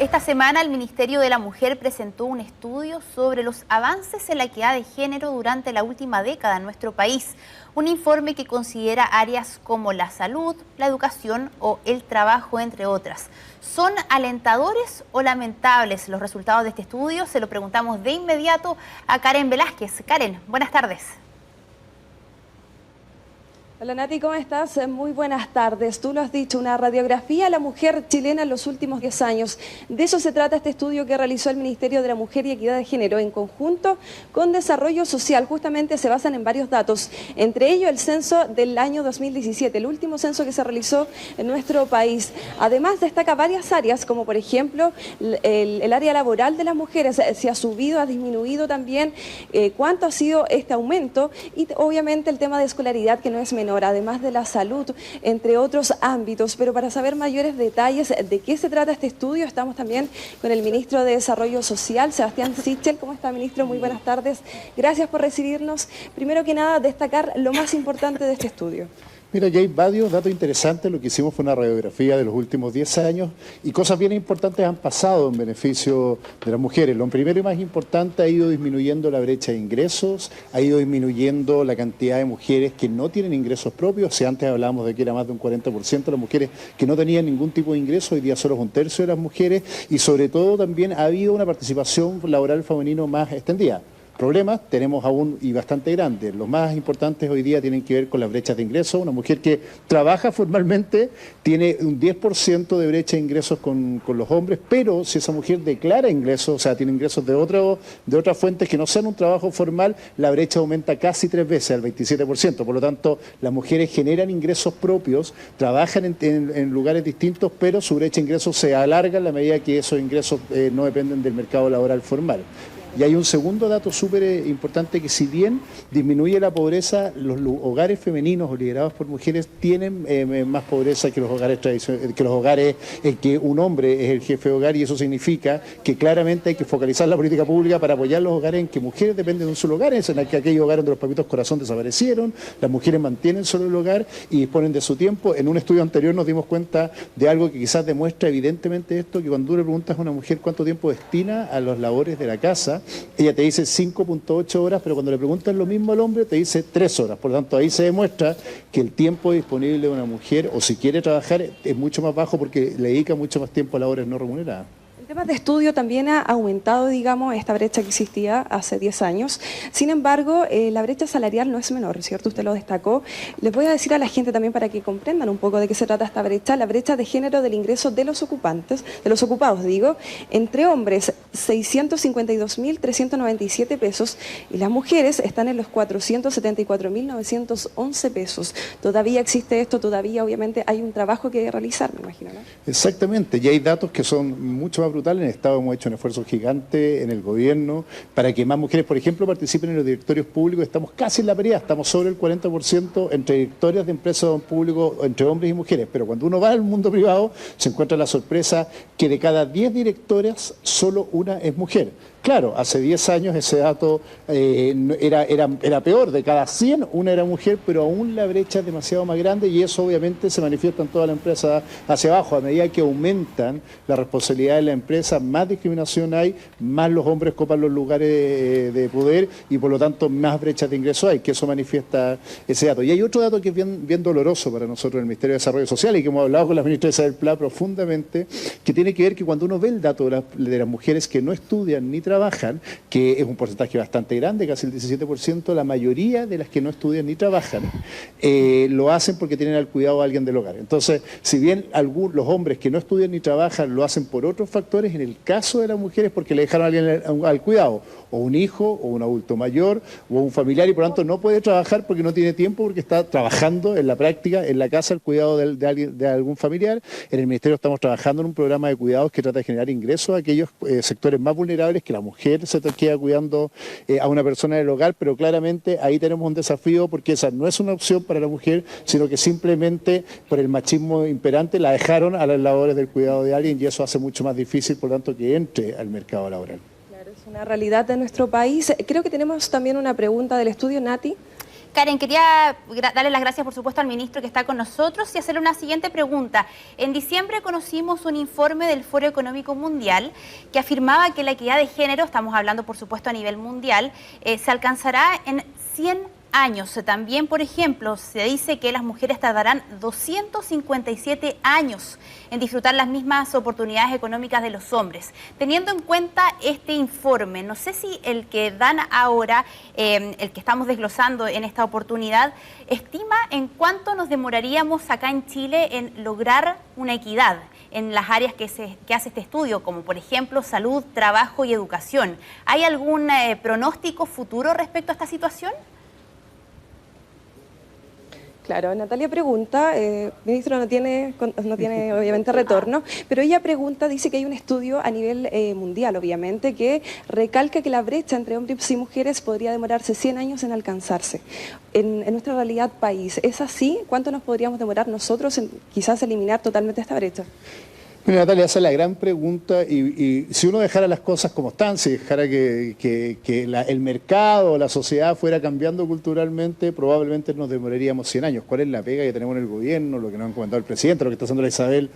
Esta semana el Ministerio de la Mujer presentó un estudio sobre los avances en la equidad de género durante la última década en nuestro país. Un informe que considera áreas como la salud, la educación o el trabajo, entre otras. ¿Son alentadores o lamentables los resultados de este estudio? Se lo preguntamos de inmediato a Karen Velázquez. Karen, buenas tardes. Hola Nati, ¿cómo estás? Muy buenas tardes. Tú lo has dicho, una radiografía a la mujer chilena en los últimos 10 años. De eso se trata este estudio que realizó el Ministerio de la Mujer y Equidad de Género en conjunto con Desarrollo Social. Justamente se basan en varios datos, entre ellos el censo del año 2017, el último censo que se realizó en nuestro país. Además destaca varias áreas, como por ejemplo el área laboral de las mujeres, si ha subido, ha disminuido también, cuánto ha sido este aumento y obviamente el tema de escolaridad que no es menor, además de la salud, entre otros ámbitos. Pero para saber mayores detalles de qué se trata este estudio, estamos también con el ministro de Desarrollo Social, Sebastián Sichel. ¿Cómo está, ministro? Muy buenas tardes. Gracias por recibirnos. Primero que nada, destacar lo más importante de este estudio. Mira, ya hay varios datos interesantes. Lo que hicimos fue una radiografía de los últimos 10 años y cosas bien importantes han pasado en beneficio de las mujeres. Lo primero y más importante, ha ido disminuyendo la brecha de ingresos, ha ido disminuyendo la cantidad de mujeres que no tienen ingresos propios. Si antes hablábamos de que era más de un 40% de las mujeres que no tenían ningún tipo de ingreso, hoy día solo es un tercio de las mujeres, y sobre todo también ha habido una participación laboral femenino más extendida. Problemas tenemos aún y bastante grandes. Los más importantes hoy día tienen que ver con las brechas de ingresos. Una mujer que trabaja formalmente tiene un 10% de brecha de ingresos con los hombres, pero si esa mujer declara ingresos, o sea, tiene ingresos de otras fuentes que no sean un trabajo formal, la brecha aumenta casi 3 veces, al 27%. Por lo tanto, las mujeres generan ingresos propios, trabajan en lugares distintos, pero su brecha de ingresos se alarga en la medida que esos ingresos no dependen del mercado laboral formal. Y hay un segundo dato súper importante, que si bien disminuye la pobreza, los hogares femeninos o liderados por mujeres tienen más pobreza que los hogares tradicionales, que los hogares en que un hombre es el jefe de hogar, y eso significa que claramente hay que focalizar la política pública para apoyar los hogares en que mujeres dependen de un solo hogar, en que aquellos hogares donde los papitos corazón desaparecieron, las mujeres mantienen solo el hogar y disponen de su tiempo. En un estudio anterior nos dimos cuenta de algo que quizás demuestra evidentemente esto, que cuando tú le preguntas a una mujer cuánto tiempo destina a las labores de la casa, ella te dice 5.8 horas, pero cuando le preguntan lo mismo al hombre te dice 3 horas. Por lo tanto, ahí se demuestra que el tiempo disponible de una mujer, o si quiere trabajar, es mucho más bajo porque le dedica mucho más tiempo a labores no remuneradas. En temas de estudio también ha aumentado, digamos, esta brecha que existía hace 10 años. Sin embargo, la brecha salarial no es menor, ¿cierto? Usted lo destacó. Les voy a decir a la gente también para que comprendan un poco de qué se trata esta brecha. La brecha de género del ingreso de los ocupantes, de los ocupados, digo, entre hombres 652.397 pesos y las mujeres están en los 474.911 pesos. Todavía existe esto, todavía obviamente hay un trabajo que realizar, me imagino, ¿no? Exactamente, y hay datos que son mucho más brutales. En el Estado hemos hecho un esfuerzo gigante en el gobierno para que más mujeres, por ejemplo, participen en los directorios públicos. Estamos casi en la paridad, estamos sobre el 40% entre directorias de empresas públicos entre hombres y mujeres, pero cuando uno va al mundo privado se encuentra la sorpresa que de cada 10 directoras solo una es mujer. Claro, hace 10 años ese dato era peor, de cada 100 una era mujer, pero aún la brecha es demasiado más grande, y eso obviamente se manifiesta en toda la empresa hacia abajo. A medida que aumentan la responsabilidad de la empresa, más discriminación hay, más los hombres copan los lugares de poder y por lo tanto más brechas de ingreso hay, que eso manifiesta ese dato. Y hay otro dato que es bien doloroso para nosotros en el Ministerio de Desarrollo Social y que hemos hablado con la ministra Isabel Pla profundamente, que tiene que ver que cuando uno ve el dato de las mujeres que no estudian ni trabajan, que es un porcentaje bastante grande, casi el 17%, la mayoría de las que no estudian ni trabajan lo hacen porque tienen al cuidado a alguien del hogar. Entonces, si bien los hombres que no estudian ni trabajan lo hacen por otros factores, en el caso de las mujeres porque le dejaron a alguien al cuidado, o un hijo, o un adulto mayor, o un familiar, y por lo tanto no puede trabajar porque no tiene tiempo, porque está trabajando en la práctica, en la casa, el cuidado de algún familiar. En el Ministerio estamos trabajando en un programa de cuidados que trata de generar ingresos a aquellos sectores más vulnerables, que la mujer se queda cuidando a una persona del hogar, pero claramente ahí tenemos un desafío porque esa no es una opción para la mujer, sino que simplemente por el machismo imperante la dejaron a las labores del cuidado de alguien, y eso hace mucho más difícil, por lo tanto, que entre al mercado laboral. Claro, es una realidad de nuestro país. Creo que tenemos también una pregunta del estudio, Nati. Karen, quería darle las gracias, por supuesto, al ministro que está con nosotros y hacerle una siguiente pregunta. En diciembre conocimos un informe del Foro Económico Mundial que afirmaba que la equidad de género, estamos hablando, por supuesto, a nivel mundial, se alcanzará en 100 años. También, por ejemplo, se dice que las mujeres tardarán 257 años en disfrutar las mismas oportunidades económicas de los hombres. Teniendo en cuenta este informe, no sé si el que dan ahora, el que estamos desglosando en esta oportunidad, estima en cuánto nos demoraríamos acá en Chile en lograr una equidad en las áreas que hace este estudio, como por ejemplo salud, trabajo y educación. ¿Hay algún pronóstico futuro respecto a esta situación? Claro, Natalia pregunta, ministro no tiene obviamente retorno, pero ella pregunta, dice que hay un estudio a nivel mundial, obviamente, que recalca que la brecha entre hombres y mujeres podría demorarse 100 años en alcanzarse. En nuestra realidad país, ¿es así? ¿Cuánto nos podríamos demorar nosotros en quizás eliminar totalmente esta brecha? Mira, Natalia, esa es la gran pregunta y si uno dejara las cosas como están, si dejara que el mercado, la sociedad fuera cambiando culturalmente, probablemente nos demoraríamos 100 años. ¿Cuál es la pega que tenemos en el gobierno? Lo que nos han comentado el presidente, lo que está haciendo la Isabel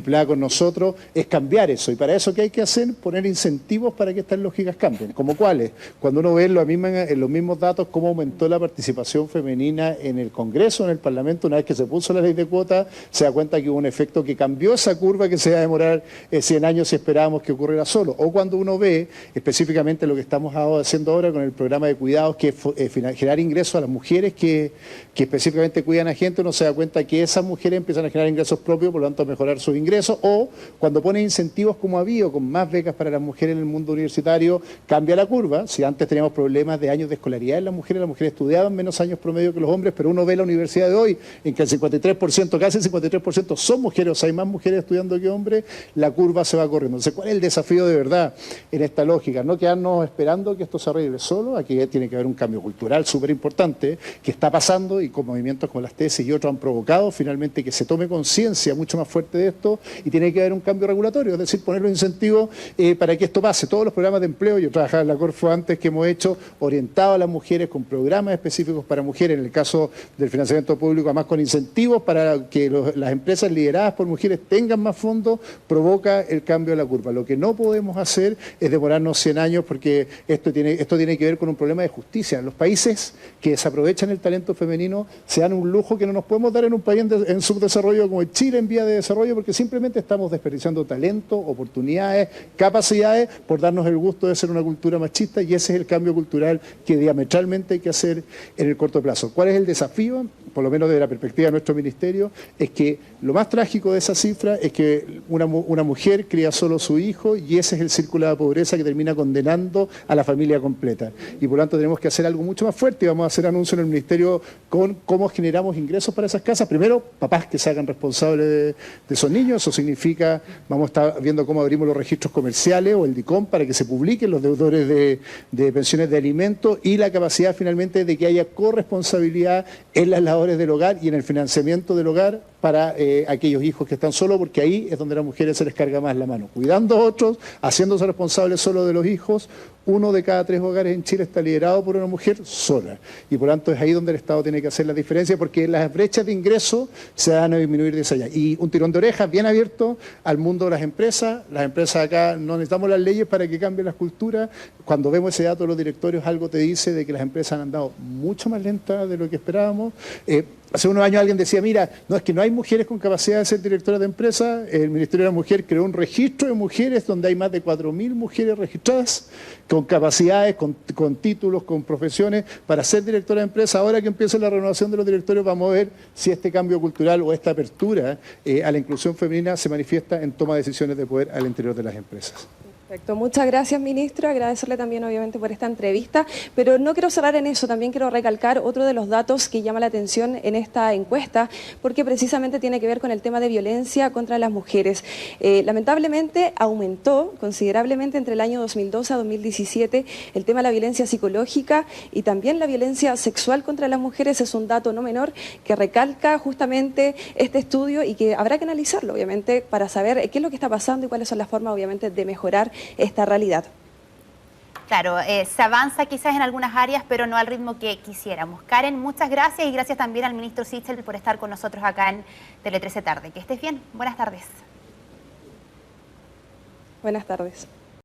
Plá con nosotros, es cambiar eso. Y para eso, ¿qué hay que hacer? Poner incentivos para que estas lógicas cambien. ¿Como cuáles? Cuando uno ve en los mismos datos cómo aumentó la participación femenina en el Congreso, en el Parlamento, una vez que se puso la ley de cuotas, se da cuenta que hubo un efecto que cambió esa curva que se va a demorar 100 años si esperábamos que ocurriera solo. O cuando uno ve específicamente lo que estamos haciendo ahora con el programa de cuidados, que es generar ingresos a las mujeres que específicamente cuidan a gente, uno se da cuenta que esas mujeres empiezan a generar ingresos propios, por lo tanto a mejorar sus ingresos. O cuando pone incentivos como ha habido, con más becas para las mujeres en el mundo universitario, cambia la curva. Si antes teníamos problemas de años de escolaridad en las mujeres estudiaban menos años promedio que los hombres, pero uno ve la universidad de hoy en que el 53%, casi el 53% son mujeres, o sea, hay más mujeres estudiando que hombres, la curva se va corriendo. Entonces, ¿cuál es el desafío de verdad en esta lógica? No quedarnos esperando que esto se arregle solo, aquí tiene que haber un cambio cultural súper importante que está pasando y con movimientos como las tesis y otros han provocado finalmente que se tome conciencia mucho más fuerte de esto y tiene que haber un cambio regulatorio, es decir, poner los incentivos para que esto pase. Todos los programas de empleo, yo trabajaba en la Corfo antes, que hemos hecho orientados a las mujeres con programas específicos para mujeres, en el caso del financiamiento público, además con incentivos para que las empresas lideradas por mujeres tengan más fondos, provoca el cambio de la curva. Lo que no podemos hacer es demorarnos 100 años porque esto tiene que ver con un problema de justicia. Los países que desaprovechan el talento femenino se dan un lujo que no nos podemos dar en un país en subdesarrollo como Chile, en vía de desarrollo, porque simplemente estamos desperdiciando talento, oportunidades, capacidades por darnos el gusto de ser una cultura machista, y ese es el cambio cultural que diametralmente hay que hacer en el corto plazo. ¿Cuál es el desafío? Por lo menos desde la perspectiva de nuestro ministerio, es que lo más trágico de esa cifra es que una mujer cría solo su hijo y ese es el círculo de la pobreza que termina condenando a la familia completa. Y por lo tanto tenemos que hacer algo mucho más fuerte y vamos a hacer anuncio en el ministerio con cómo generamos ingresos para esas casas. Primero, papás que se hagan responsables de esos niños. Eso significa, vamos a estar viendo cómo abrimos los registros comerciales o el DICOM para que se publiquen los deudores de pensiones de alimentos y la capacidad finalmente de que haya corresponsabilidad en las labores del hogar y en el financiamiento del hogar para aquellos hijos que están solos, porque ahí es donde a las mujeres se les carga más la mano. Cuidando a otros, haciéndose responsables solo de los hijos, 1 de cada 3 hogares en Chile está liderado por una mujer sola. Y por lo tanto es ahí donde el Estado tiene que hacer la diferencia, porque las brechas de ingreso se van a disminuir desde allá. Y un tirón de orejas bien abierto al mundo de las empresas. Las empresas acá no necesitamos las leyes para que cambien las culturas. Cuando vemos ese dato de los directorios, algo te dice de que las empresas han andado mucho más lentas de lo que esperábamos. Hace unos años alguien decía, mira, no es que no hay mujeres con capacidad de ser directoras de empresas. El Ministerio de la Mujer creó un registro de mujeres donde hay más de 4.000 mujeres registradas con capacidades, con títulos, con profesiones para ser directora de empresa. Ahora que empieza la renovación de los directorios vamos a ver si este cambio cultural o esta apertura a la inclusión femenina se manifiesta en toma de decisiones de poder al interior de las empresas. Perfecto, muchas gracias, ministro. Agradecerle también, obviamente, por esta entrevista, pero no quiero cerrar en eso, también quiero recalcar otro de los datos que llama la atención en esta encuesta, porque precisamente tiene que ver con el tema de violencia contra las mujeres. Lamentablemente aumentó considerablemente entre el año 2012 a 2017 el tema de la violencia psicológica y también la violencia sexual contra las mujeres. Es un dato no menor que recalca justamente este estudio y que habrá que analizarlo, obviamente, para saber qué es lo que está pasando y cuáles son las formas, obviamente, de mejorar esta realidad. Claro, se avanza quizás en algunas áreas, pero no al ritmo que quisiéramos. Karen, muchas gracias y gracias también al ministro Sichel por estar con nosotros acá en Tele 13 Tarde. Que estés bien. Buenas tardes. Buenas tardes.